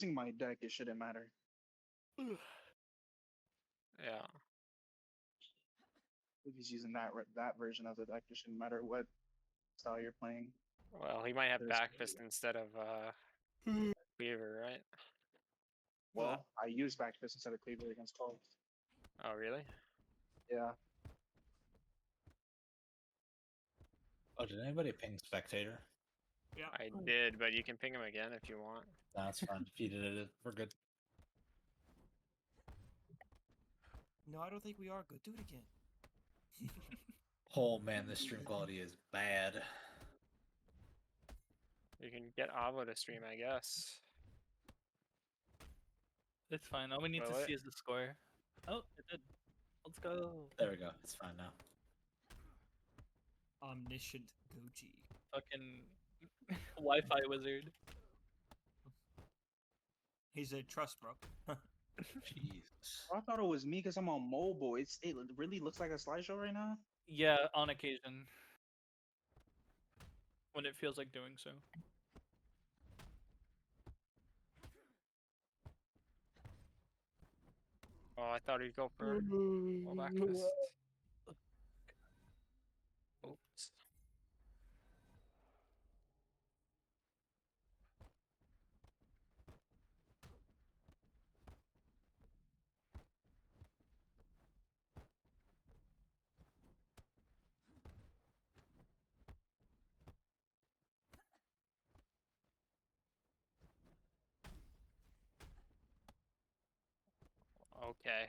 Using my deck, it shouldn't matter. Yeah. If he's using that version of the deck, it shouldn't matter what style you're playing. Well, he might have There's- backfist instead of Weaver, right? Well, I use backfist instead of cleaver against Kahlt. Oh, really? Yeah. Oh, did anybody ping spectator? Yeah. I did, but you can ping him again if you want. No, that's fine. If you did it, we're good. No, I don't think we are good. Do it again. Oh man, this stream quality is bad. You can get Avo to stream, I guess. It's fine. All we need Will to it? see is the score. Oh, it did. Let's go. There we go. It's fine now. Omniscient Goji. Fucking Wi-Fi wizard. He's a trust bro. Jesus. I thought it was me because I'm on mobile. It really looks like a slideshow right now. Yeah, on occasion. When it feels like doing so. Oh, I thought he'd go for full backfist. Oops. Okay.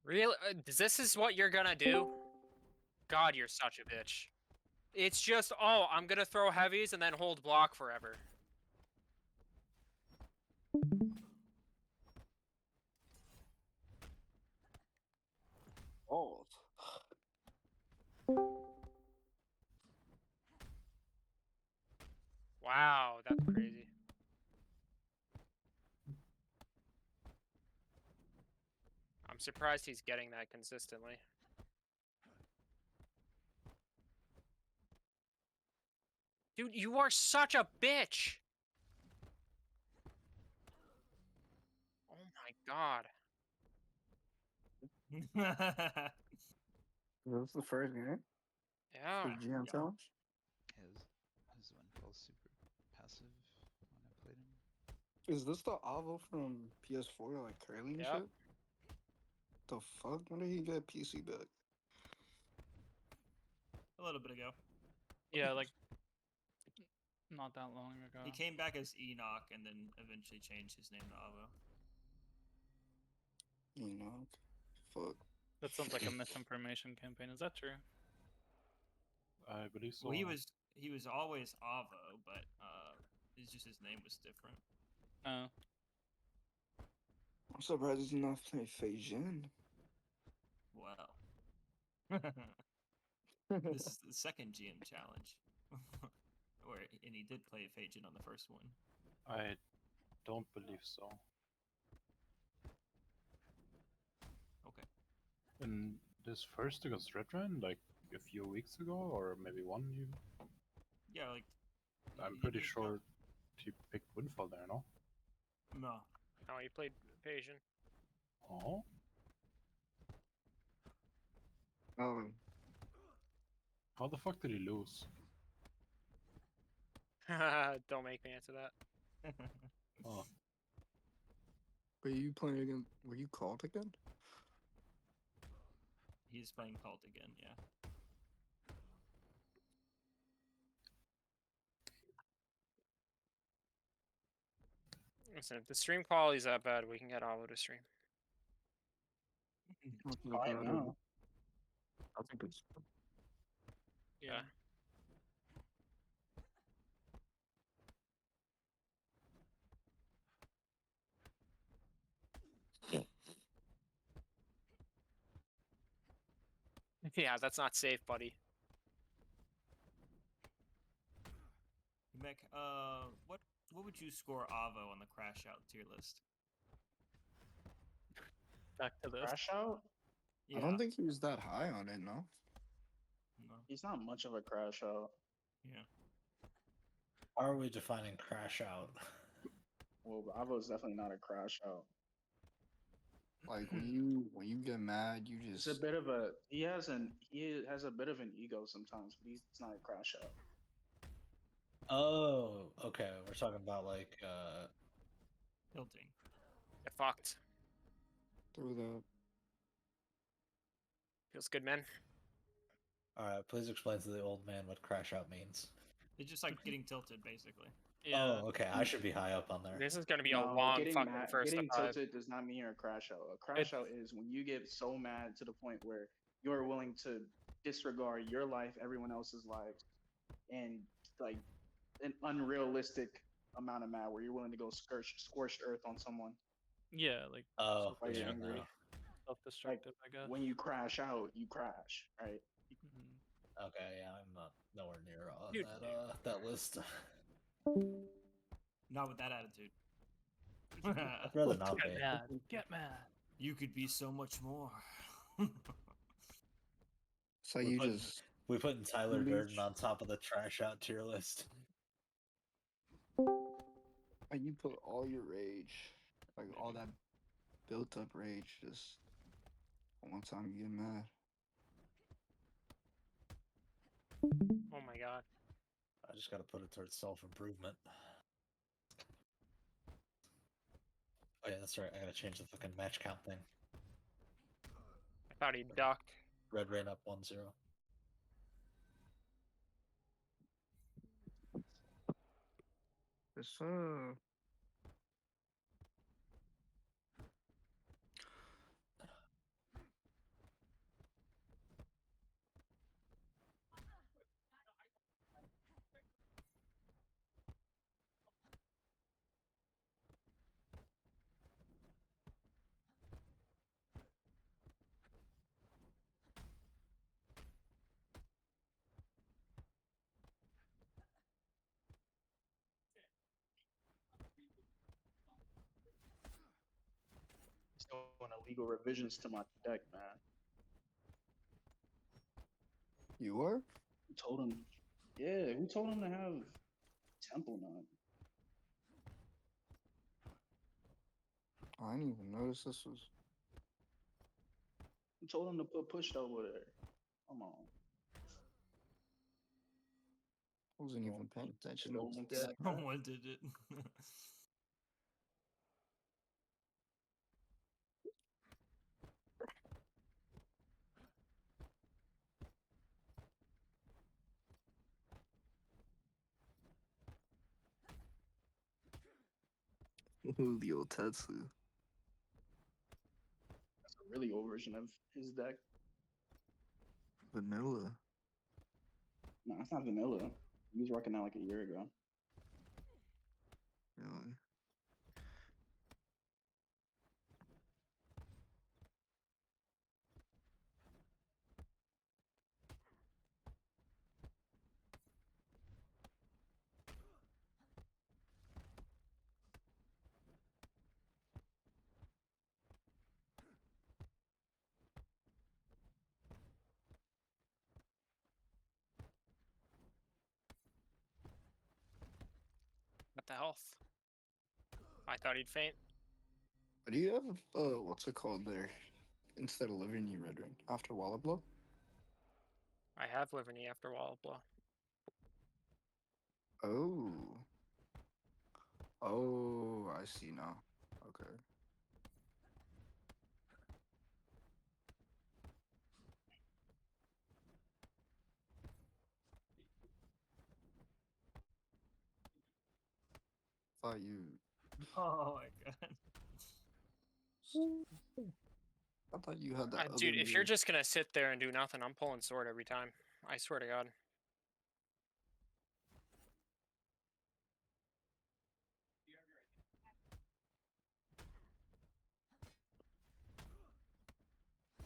Really? This is what you're gonna do? God, you're such a bitch. It's just, oh, I'm gonna throw heavies and then hold block forever. Oh. Wow, that's crazy. I'm surprised he's getting that consistently. Dude, you are such a bitch! Oh my god. This the first game Yeah. for GM challenge. His Windfall super passive when I played him. Is this the Avo from PS4, like curly and Yep. shit? The fuck? When did he get PC back? A little bit ago. Yeah, like not that long ago. He came back as Enoch and then eventually changed his name to Avo. Enoch. Fuck. That sounds like a misinformation campaign. Is that true? I believe so. Well, he was always Avo, but it's just his name was different. Oh. I'm surprised he's not playing Fei Jin. Well. This is the second GM challenge. And he did play Phajin on the first one. I don't believe so. Okay. And this first against Red Ran, like a few weeks ago, or maybe one even. Yeah, like I'm he- pretty he- sure he picked Windfall there, no? No. Oh, you played Phasian. Oh? How the fuck did he lose? Don't make me answer that. Oh, Were you playing again? Were you called again? He's playing Kahlt again, yeah. Listen, if the stream quality's that bad, we can get Avo to stream. I know. I think it's. Yeah. Yeah, that's not safe, buddy. Mech, what would you score Avo on the crash out tier list? back to this. Crash out? Yeah. I don't think he was that high on it, no? No. He's not much of a crash out. Yeah. How are we defining crash out? Well, Bravo's definitely not a crash out. Like when you get mad, you It's just a bit of a he has a bit of an ego sometimes, but he's not a crash out. Oh, okay. We're talking about like Tilting. Get fucked. throw that. Feels good, man. Alright, please explain to the old man what crash out means. It's just like getting tilted, basically. Yeah. Oh, okay. I should be high up on there. This is gonna be a No, long getting fucking mad, first to getting 5. tilted does not mean you're a crash out. A crash out is when you get so mad to the point where you're willing to disregard your life, everyone else's lives, and like an unrealistic amount of mad where you're willing to go scorched earth on someone. Yeah, like Oh, Why you're yeah, angry. no. self-destructive, I guess. When you crash out, you crash, right? Mhm. Okay, yeah, I'm not nowhere near on Dude. that list. Not with that attitude. I'd rather not be. Get mad. Get mad. You could be so much more. So We're you putting- just We putting Tyler leech. Durden on top of the trash out tier list. like you put all your rage, like all that built up rage, just one time you get mad. Oh my god. I just gotta put it towards self improvement. Oh yeah, that's right. I gotta change the fucking match count thing. I thought he ducked. Red Rain up 1-0. Yes, Still doing illegal revisions to my deck, man. You were? Who told him? Yeah, who told him to have Temple Nut? I didn't even notice this was. Who told him to put push over there? Come on. I wasn't even paying attention. Go It was into dead. that No crap. one did it. Julio Tetsu. That's a really old version of his deck. Vanilla. No, it's not vanilla. He was working out like a year ago. Really? What the health? I thought he'd faint. But do you have what's it called there? Instead of living you red ring after Wallop Blow? I have Liverny after Wall Blow. Oh. Oh, I see now. Okay. Thought you Oh my god. I thought you had that other Dude, if you're move. just gonna sit there and do nothing, I'm pulling sword every time. I swear to God.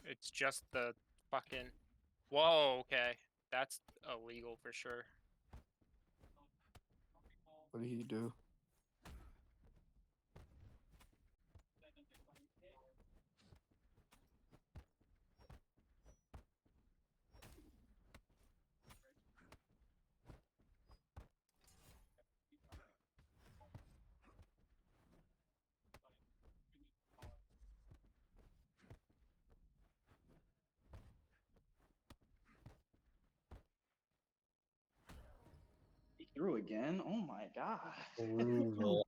It's just the fucking. Whoa, okay. That's illegal for sure. What did he do? again? Oh my god. Brutal.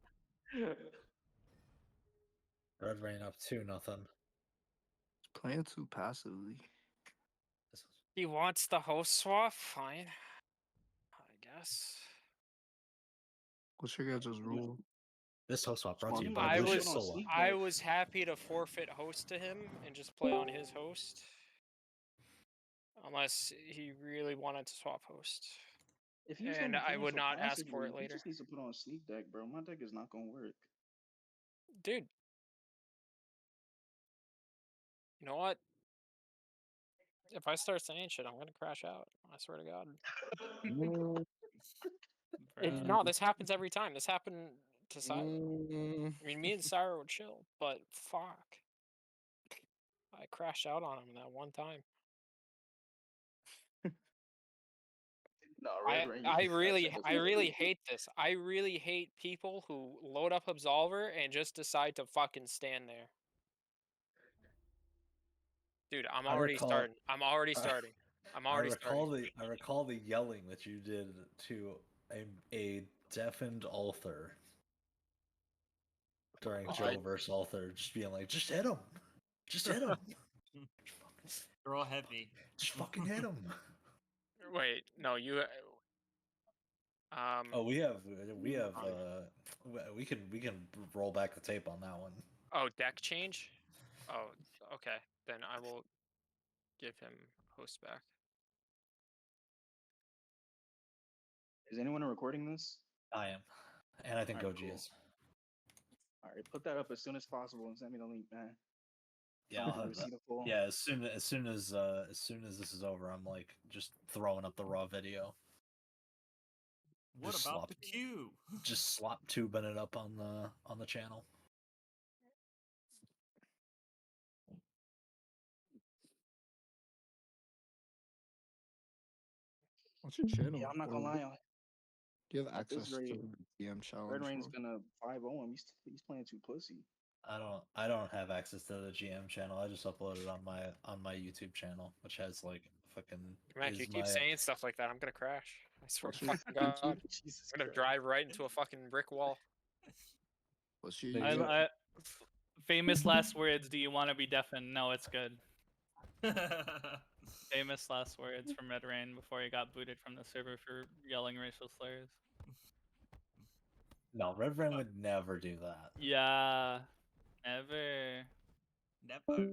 Red Rain up 2-0. Playing too passively. He wants the host swap. Fine, I guess. What's your guys' rule? This host swap brought to you Swap by I Lucius was Sola. Sneak I deck. was happy to forfeit host to him and just play on his host, unless he really wanted to swap host. If he was And gonna be I playing would so not ask for passively, it he later. just needs to put on a sneak deck, bro. My deck is not gonna work. Dude, you know what? If I start saying shit, I'm gonna crash out. I swear to God. No, this happens every time. This happened to Syro. I mean, me and Syro would chill, but fuck. I crashed out on him that one time. No, Red Rain. I really hate this. I really hate people who load up Absolver and just decide to fucking stand there. Dude, I'm I already recall- starting. I'm already starting. I'm already starting. I recall the yelling that you did to a deafened Althor during Joe versus Althor, just being like, just hit him. Just hit him. They're all heavy. Just fucking hit him. Wait, no, you. Oh, we can roll back the tape on that one. Oh, deck change? Oh, okay. Then I will give him host back. Is anyone recording this? I am, and I think Alright, OG cool. is. All right, put that up as soon as possible and send me the link, man. Yeah, I'll I'll do the have that. receipt full. Yeah, as soon as this is over, I'm like just throwing up the raw video. What Just about slop- the queue? Just slop tubing it up on the channel. What's your channel? Yeah, I'm not Or gonna lie. do you have At this access to rate, the DM Red challenge? Rain's or- gonna 5-0 him. He's playing too pussy. I don't have access to the GM channel. I just upload it on my YouTube channel, which has like fucking. Mac, is you keep my- saying stuff like that. I'm gonna crash. I swear What's to your fucking God. Jesus I'm gonna Christ. drive right into a fucking brick wall. What's your Maybe- YouTube? Famous last words. Do you want to be deafened? No, it's good. Famous last words from Red Rain before he got booted from the server for yelling racial slurs. No, Red Rain would never do that. Yeah, never. Never.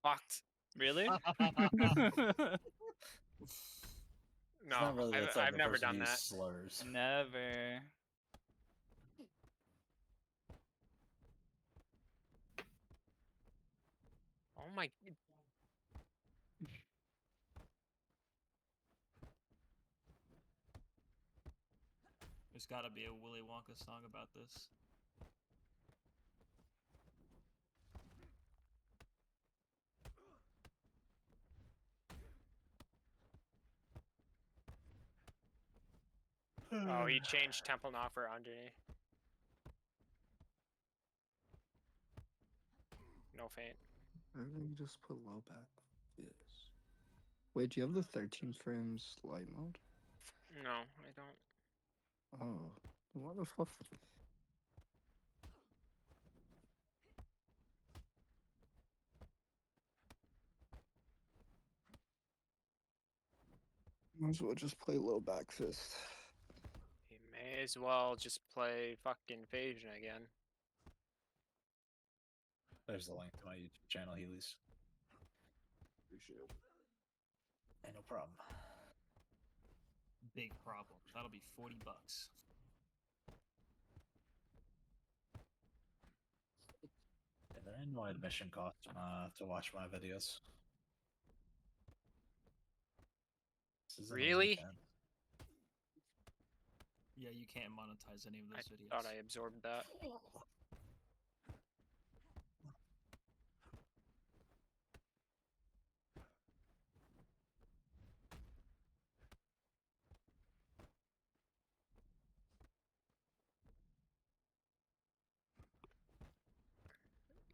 Fucked. Really? He's No, not really that type I've of never person to done use that. slurs. Never. Oh my. There's gotta be a Willy Wonka song about this. Oh, he changed Temple Knock for Anjani. No feint. Why don't you just put low back? Yes. Wait, do you have the 13 frames light mode? No, I don't. Oh, what the fuck? Might as well just play low back fist. You may as well just play fucking Invasion again. There's the link to my YouTube channel, Heelys. Appreciate it. Hey, no problem. Big problem. That'll be $40. Yeah, there ain't no admission cost to watch my videos. This isn't a Really? weekend. Yeah, you can't monetize any of I those videos. thought I absorbed that.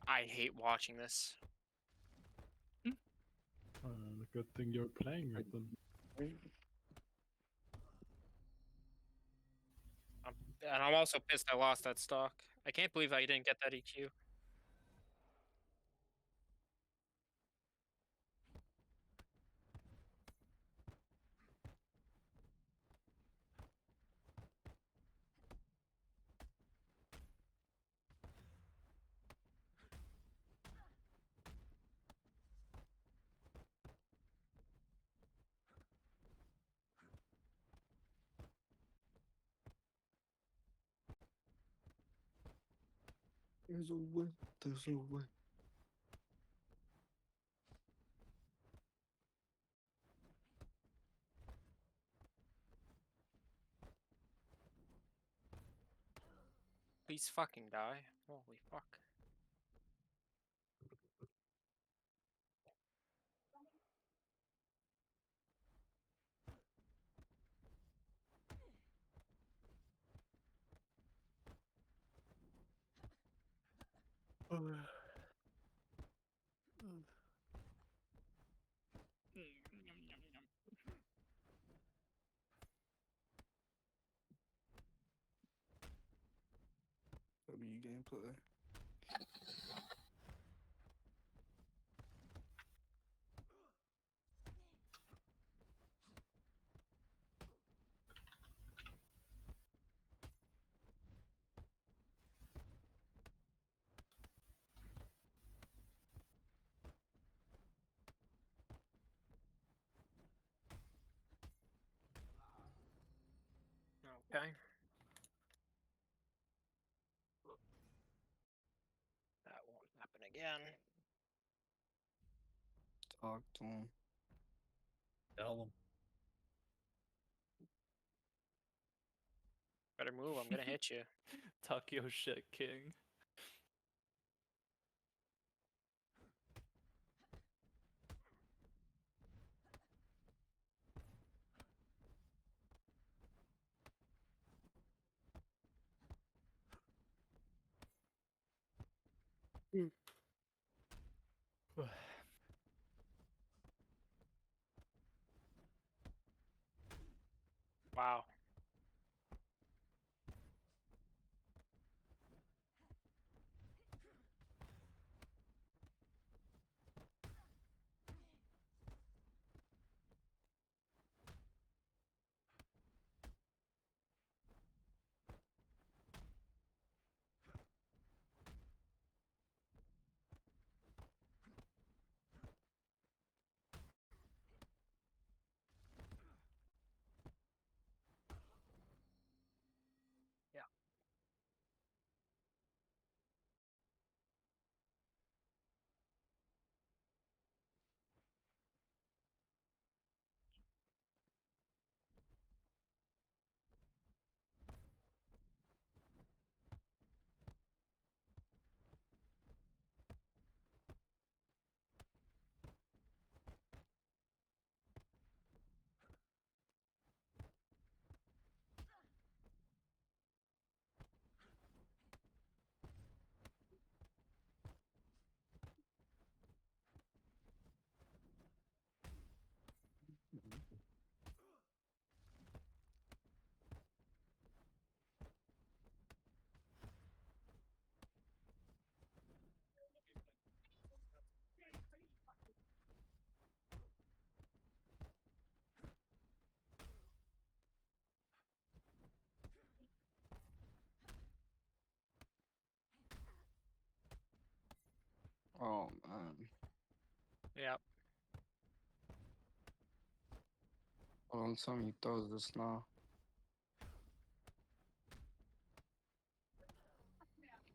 I hate watching this. Good thing you're playing with them. And I'm also pissed I lost that stock. I can't believe I didn't get that EQ. There's a way. There's a way. Please fucking die. Holy fuck. W gameplay. Okay. That won't happen again. Talk to him. Tell them. Better move, I'm gonna hit you. Talk your shit, king. Wow. Yeah. Oh man. Yep. Don't tell me he throws this now.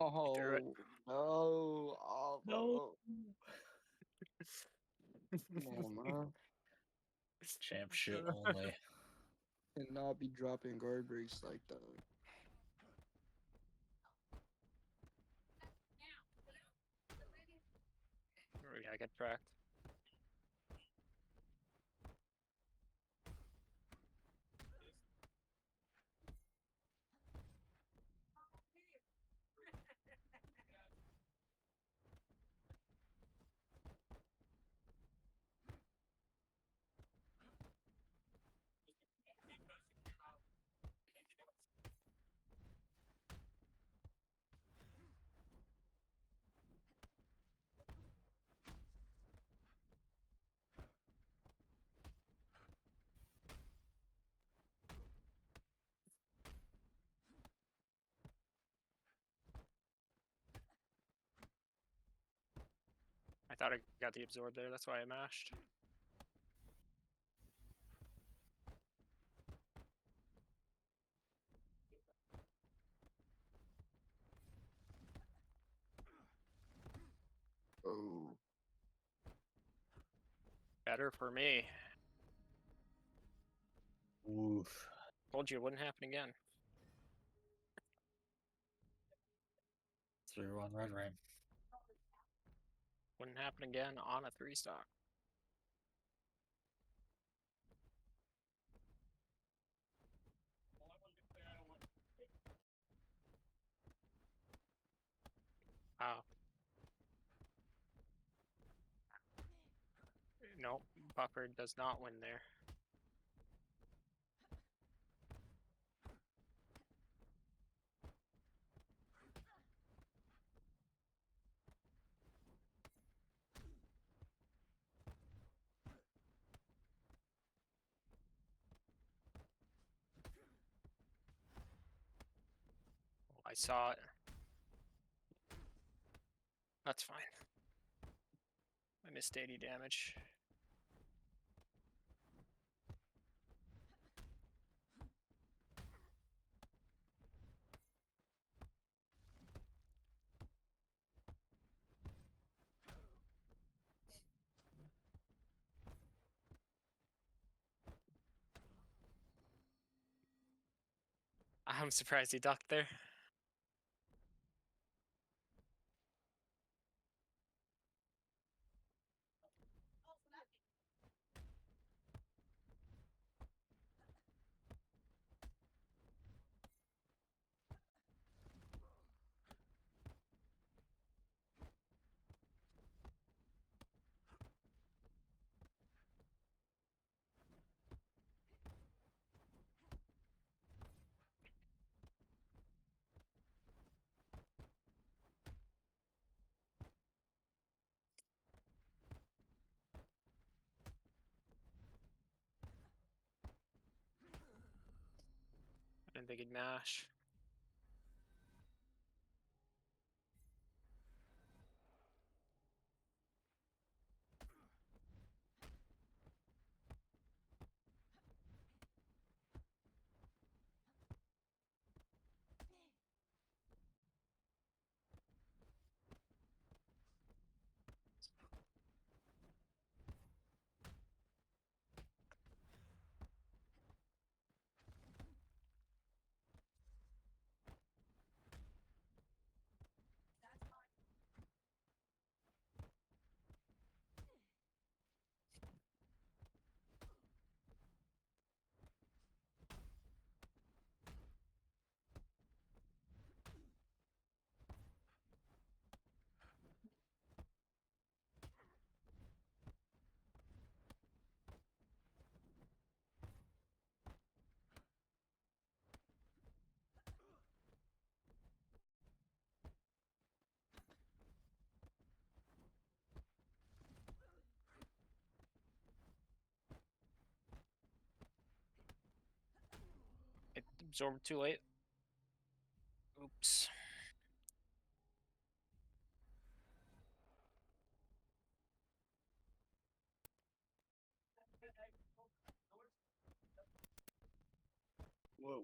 Oh threw it. no. Oh No. Come on, man. Champ shit only. Cannot be dropping guard breaks like that. I get tracked. thought I got the absorb there, that's why I mashed. Oh. Better for me. Oof. Told you it wouldn't happen again. 3-1 Red Rain. Wouldn't happen again on a 3-stock. Wow. Nope, Pucker does not win there. I saw it. That's fine. I missed 80 damage. I'm surprised he ducked there. I didn't think he'd mash. It absorbed too late. Oops. Whoa.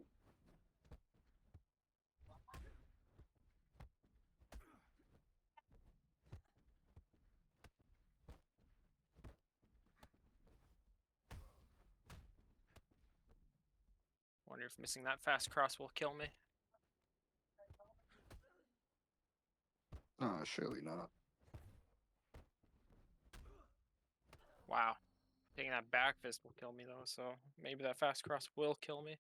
Wonder if missing that fast cross will kill me. Surely not. Wow. Taking that back fist will kill me though, so maybe that fast cross will kill me.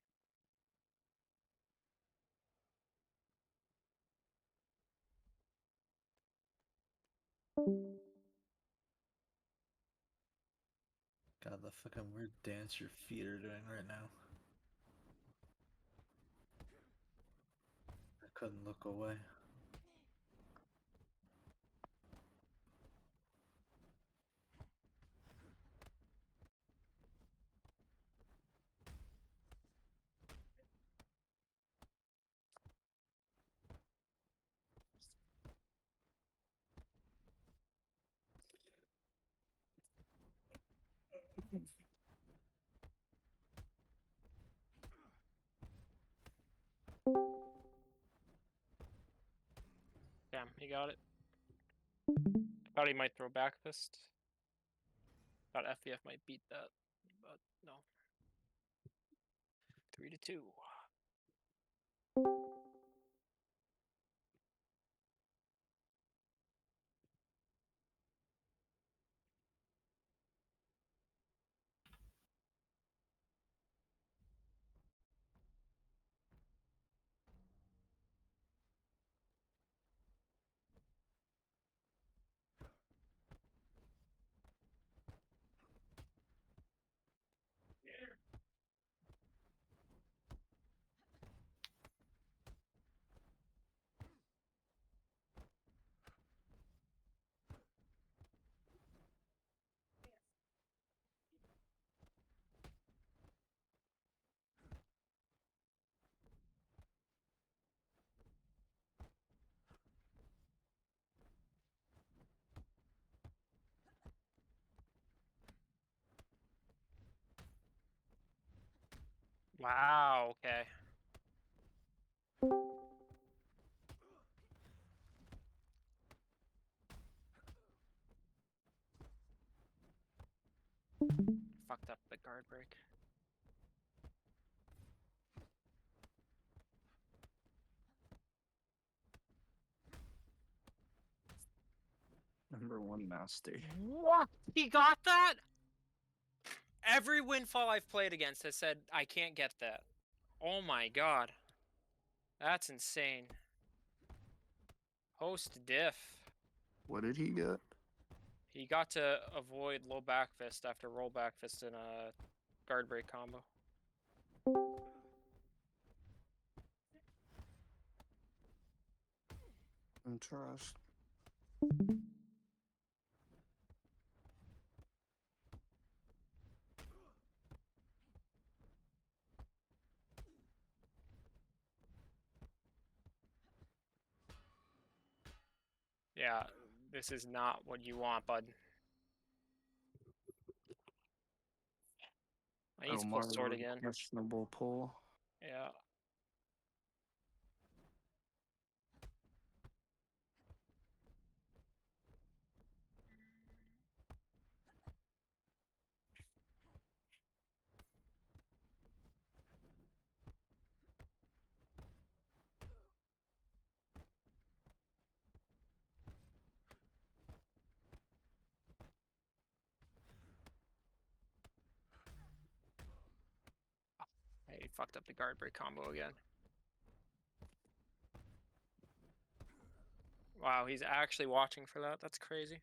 God, the fucking weird dance your feet are doing right now. I couldn't look away. Damn, he got it. Thought he might throw back fist. Thought FBF might beat that, but no. 3-2. Wow, okay. Fucked up the guard break. #1 master. What? He got that? Every Windfall I've played against has said I can't get that. Oh my god. That's insane. Host diff. What did he get? He got to avoid low back fist after roll back fist in a guard break combo. Interesting. Yeah, this is not what you want, bud. I need to pull sword again. Questionable pull. Yeah. He fucked up the guard break combo again. Wow, he's actually watching for that. That's crazy.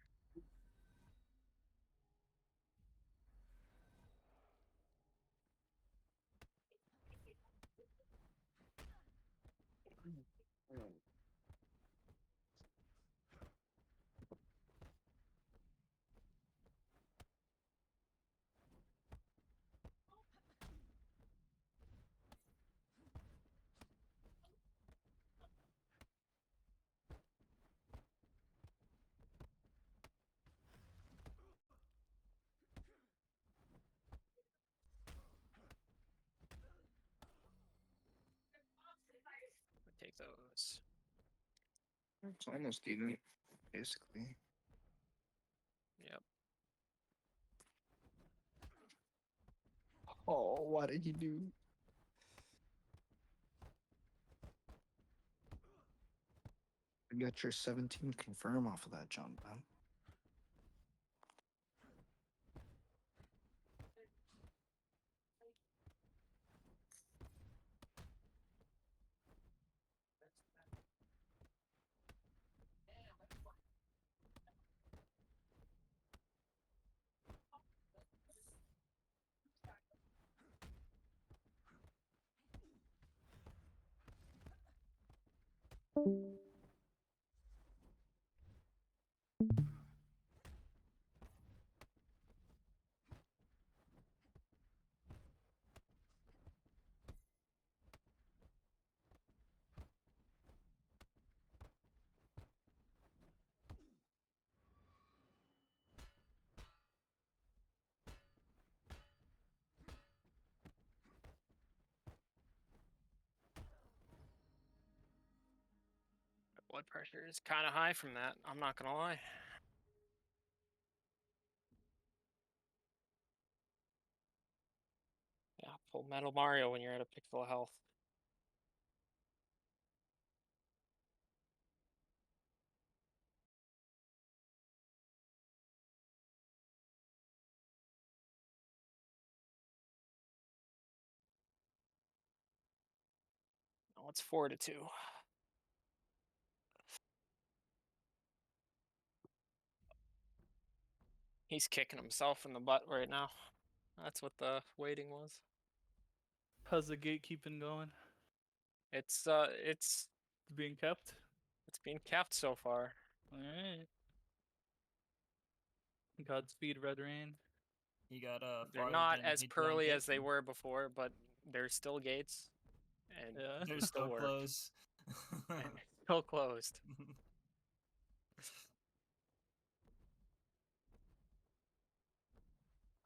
Take those. It's almost even, basically. Yep. Oh, what did he do? You got your 17 confirm off of that jump, man. Blood pressure is kind of high from that. I'm not gonna lie. Yeah, Full Metal Mario when you're at a pixel of health. Oh, it's 4-2. He's kicking himself in the butt right now. That's what the waiting was. How's the gatekeeping going? It's Being kept? it's being kept so far. Alright. Godspeed, Red Rain. He got They're farther not than as he'd be on pearly gate as they from. were before, but there's still gates, and Yeah. They're it still work. closed. And it's still closed.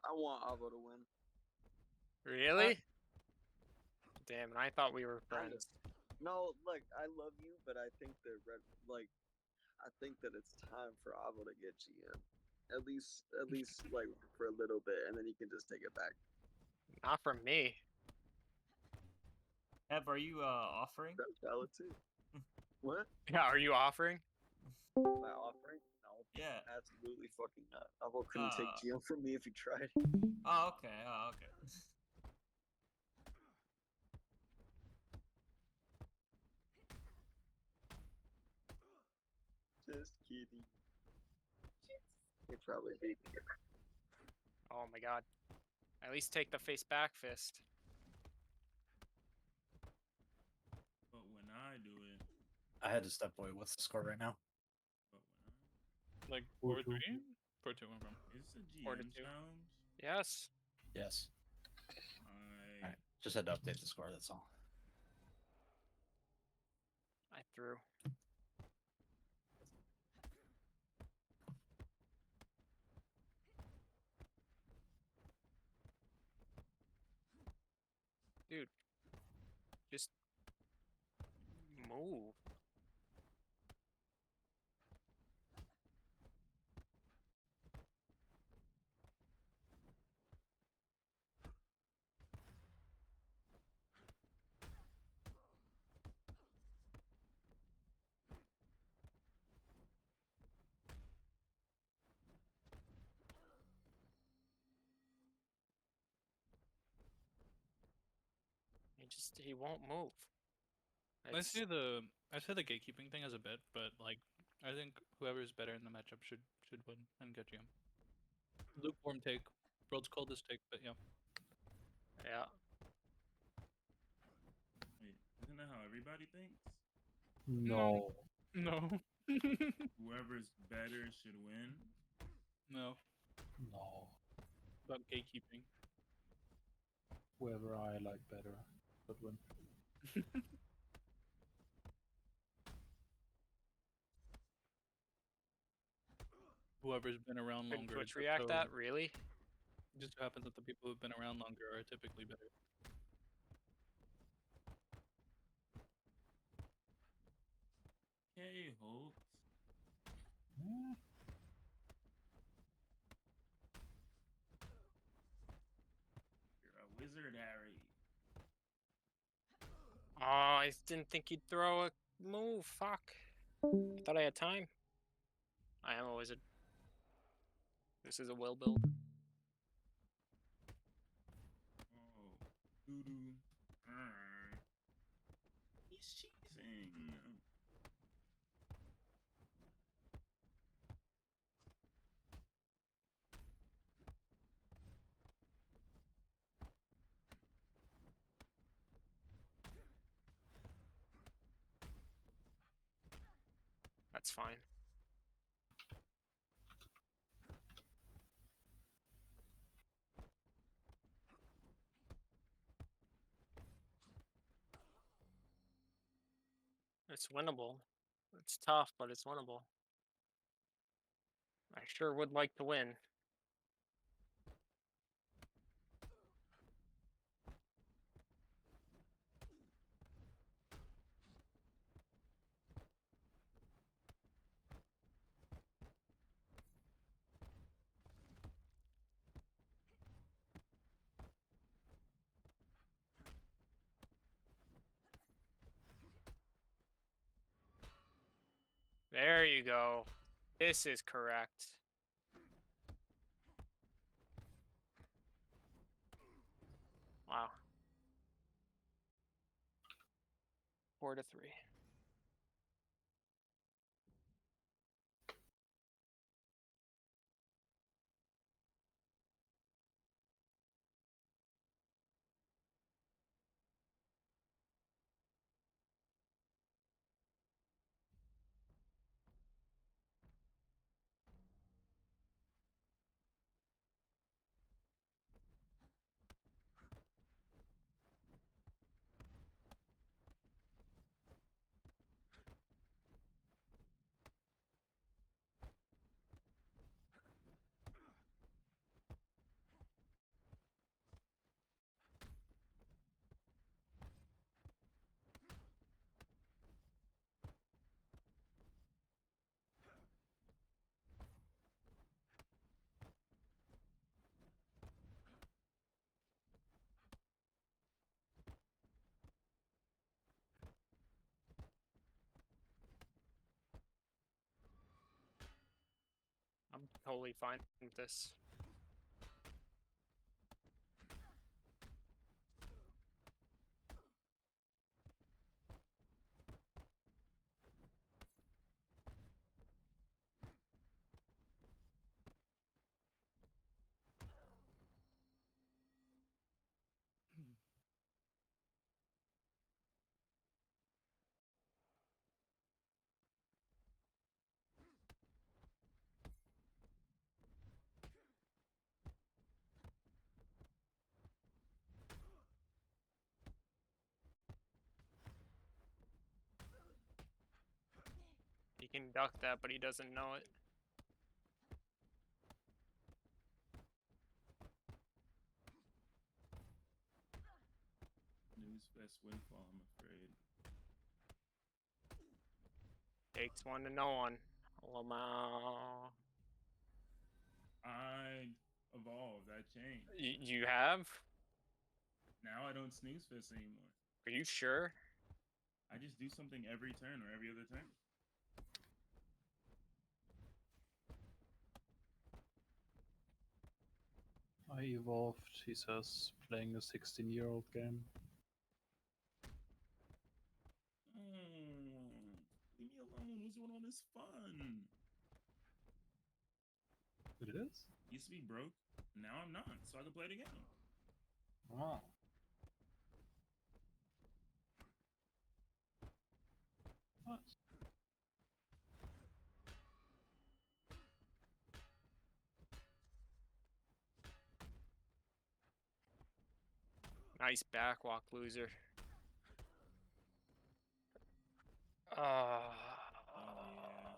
I want Avo to win. Really? Damn, and I thought we were friends. No, look, I love you, but I think that I think that it's time for Avo to get GM. At least like for a little bit, and then he can just take it back. Not from me. Ev, are you offering? That's valid too. What? Yeah, are you offering? Am I offering? No. Yeah. Absolutely fucking not. Avo couldn't take GM from me if he tried. Oh, okay. Oh, okay. Just kidding. He probably beat me. Oh my god. At least take the face back fist. But when I do it, I had to step away. What's the score right now? but when Like 4-2. 4-3? 4-2, okay. it's a 4-2. GM challenge. Yes. Yes. I Alright. Just had to update the score, that's all. I threw. Dude. Just move. He won't move. I see the gatekeeping thing as a bit, but like I think whoever's better in the matchup should win and get GM. Lukewarm take, world's coldest take, but yeah. Yeah. wait, isn't that how everybody thinks? No. No. Whoever's better should win. No. No. About gatekeeping. Whoever I like better should win. Whoever's been around Could longer. Twitch just react so- that? Really? It just so happens that the people who've been around longer are typically better. Okay, Holt. You're a wizard, Harry. Oh, I didn't think he'd throw a move. Fuck. I thought I had time. I am a wizard. This is a will build. Oh, doo-doo. Alright. He's cheesing. That's fine. It's winnable. It's tough, but it's winnable. I sure would like to win. There you go. This is correct. Wow. 4-3. I'm totally fine with this. He can duck that, but he doesn't know it. Newsfest Windfall, I'm afraid. Takes one to know one. Lamau. I evolved. I changed. You have? Now I don't snooze fist anymore. Are you sure? I just do something every turn or every other turn. I evolved, he says, playing a 16-year-old game. Leave me alone. Who's doing all this fun? It is? Used to be broke. Now I'm not, so I can play it again. Oh. Nice. Nice backwalk, loser. Oh yeah.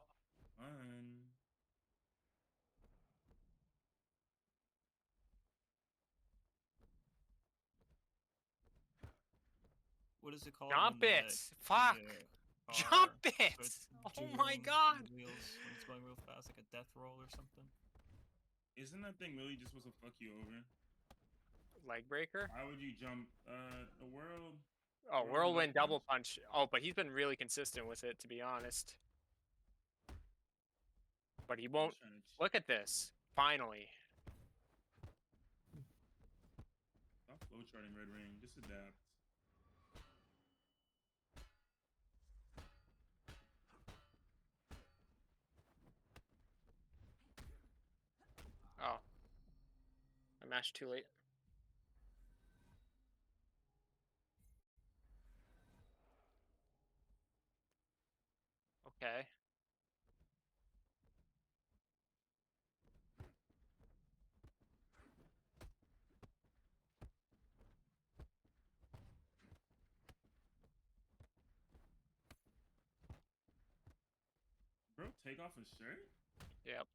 Fun. What is it called? Jump when, it! Fuck! car Jump it! starts Oh my jiggling god! on wheels when it's going real fast, like a death roll or something? Isn't that thing really just supposed to fuck you over? Leg breaker? Why would you jump the world? Oh, whirlwind double punch? punch. Oh, but he's been really consistent with it, to be honest. But he won't. Trying to Look at this. Finally. stop flowcharting Red Ring. Just adapt. Oh. I mashed too late. Okay. Bro, take off his shirt? Yep.